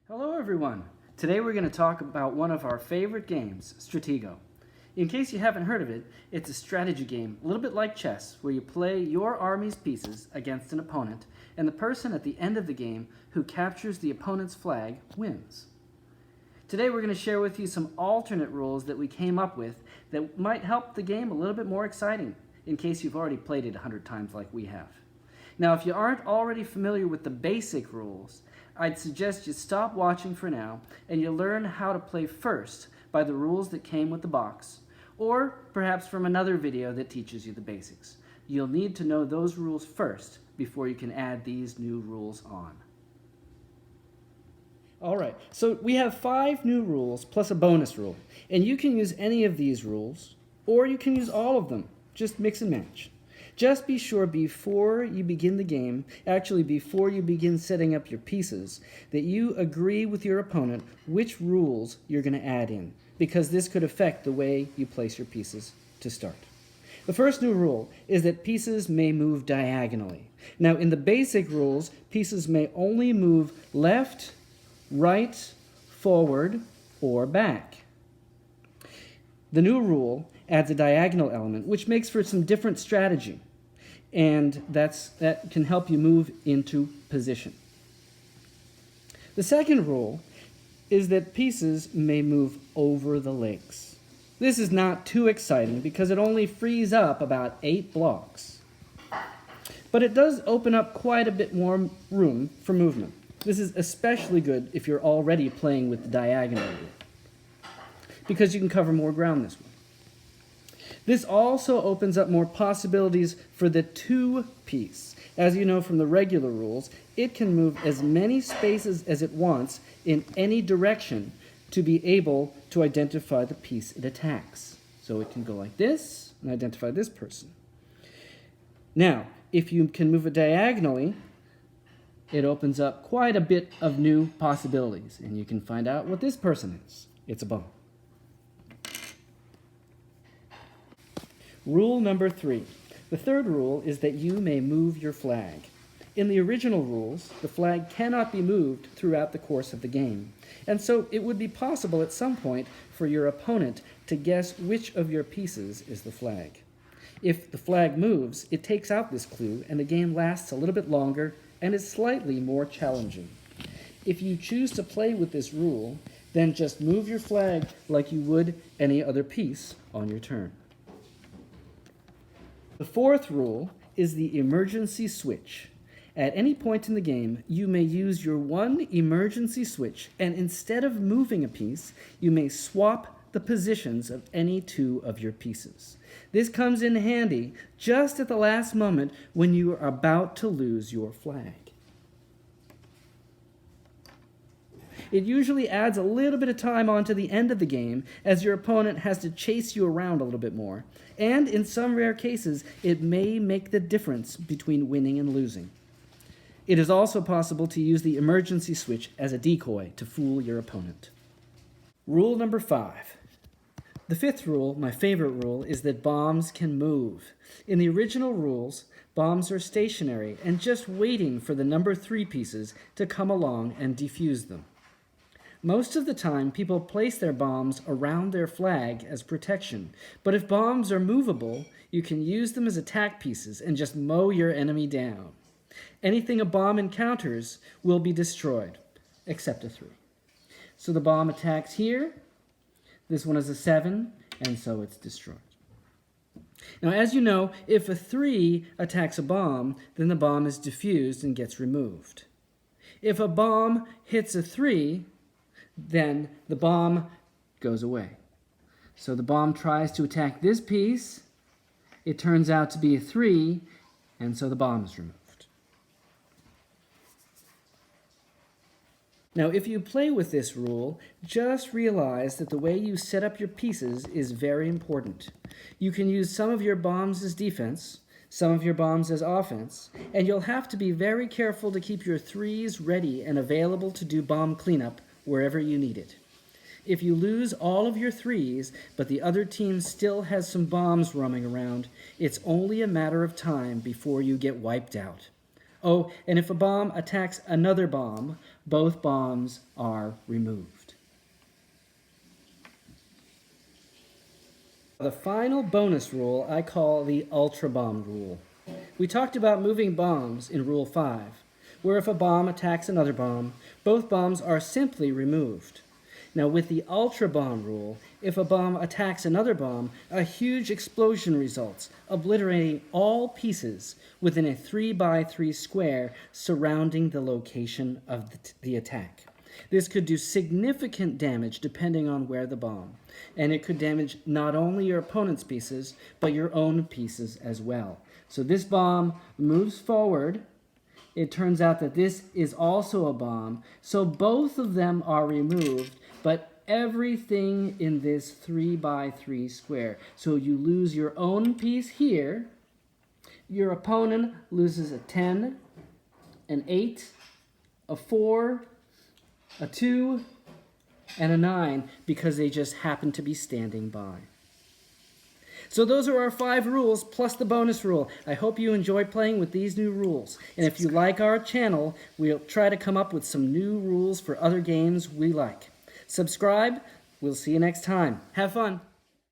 Hello everyone! Today we're going to talk about one of our favorite games, Stratego. In case you haven't heard of it, it's a strategy game, a little bit like chess, where you play your army's pieces against an opponent, and the person at the end of the game who captures the opponent's flag wins. Today we're going to share with you some alternate rules that we came up with that might help the game a little bit more exciting, in case you've already played it 100 times like we have. Now, if you aren't already familiar with the basic rules, I'd suggest you stop watching for now and you learn how to play first by the rules that came with the box, or perhaps from another video that teaches you the basics. You'll need to know those rules first before you can add these new rules on. Alright, so we have 5 new rules plus a bonus rule, and you can use any of these rules, or you can use all of them. Just mix and match. Just be sure before you begin the game, actually before you begin setting up your pieces, that you agree with your opponent which rules you're going to add in, because this could affect the way you place your pieces to start. The first new rule is that pieces may move diagonally. Now, in the basic rules, pieces may only move left, right, forward, or back. The new rule adds a diagonal element, which makes for some different strategy, and that can help you move into position. The second rule is that pieces may move over the legs. This is not too exciting because it only frees up about 8 blocks, but it does open up quite a bit more room for movement. This is especially good if you're already playing with the diagonal rule, because you can cover more ground this way. This also opens up more possibilities for the 2 piece. As you know from the regular rules, it can move as many spaces as it wants in any direction to be able to identify the piece it attacks. So it can go like this and identify this person. Now, if you can move it diagonally, it opens up quite a bit of new possibilities, and you can find out what this person is. It's a bomb. Rule number 3. The third rule is that you may move your flag. In the original rules, the flag cannot be moved throughout the course of the game, and so it would be possible at some point for your opponent to guess which of your pieces is the flag. If the flag moves, it takes out this clue, and the game lasts a little bit longer and is slightly more challenging. If you choose to play with this rule, then just move your flag like you would any other piece on your turn. The fourth rule is the emergency switch. At any point in the game, you may use your one emergency switch, and instead of moving a piece, you may swap the positions of any 2 of your pieces. This comes in handy just at the last moment when you are about to lose your flag. It usually adds a little bit of time onto the end of the game, as your opponent has to chase you around a little bit more. And in some rare cases, it may make the difference between winning and losing. It is also possible to use the emergency switch as a decoy to fool your opponent. Rule number 5. The 5th rule, my favorite rule, is that bombs can move. In the original rules, bombs are stationary and just waiting for the number 3 pieces to come along and defuse them. Most of the time, people place their bombs around their flag as protection, but if bombs are movable, you can use them as attack pieces and just mow your enemy down. Anything a bomb encounters will be destroyed, except a 3. So the bomb attacks here, this one is a 7, and so it's destroyed. Now, as you know, if a 3 attacks a bomb, then the bomb is diffused and gets removed. If a bomb hits a 3, then the bomb goes away. So the bomb tries to attack this piece, it turns out to be a 3, and so the bomb is removed. Now, if you play with this rule, just realize that the way you set up your pieces is very important. You can use some of your bombs as defense, some of your bombs as offense, and you'll have to be very careful to keep your 3s ready and available to do bomb cleanup wherever you need it. If you lose all of your 3s, but the other team still has some bombs roaming around, it's only a matter of time before you get wiped out. Oh, and if a bomb attacks another bomb, both bombs are removed. The final bonus rule I call the ultra bomb rule. We talked about moving bombs in Rule 5, where if a bomb attacks another bomb, both bombs are simply removed. Now with the ultra bomb rule, if a bomb attacks another bomb, a huge explosion results, obliterating all pieces within a 3x3 square surrounding the location of the attack. This could do significant damage depending on where the bomb, and it could damage not only your opponent's pieces, but your own pieces as well. So this bomb moves forward. It turns out that this is also a bomb, so both of them are removed, but everything in this 3x3 square. So you lose your own piece here. Your opponent loses a 10, an 8, a 4, a 2, and a 9 because they just happen to be standing by. So those are our 5 rules plus the bonus rule. I hope you enjoy playing with these new rules. And if you like our channel, we'll try to come up with some new rules for other games we like. Subscribe. We'll see you next time. Have fun.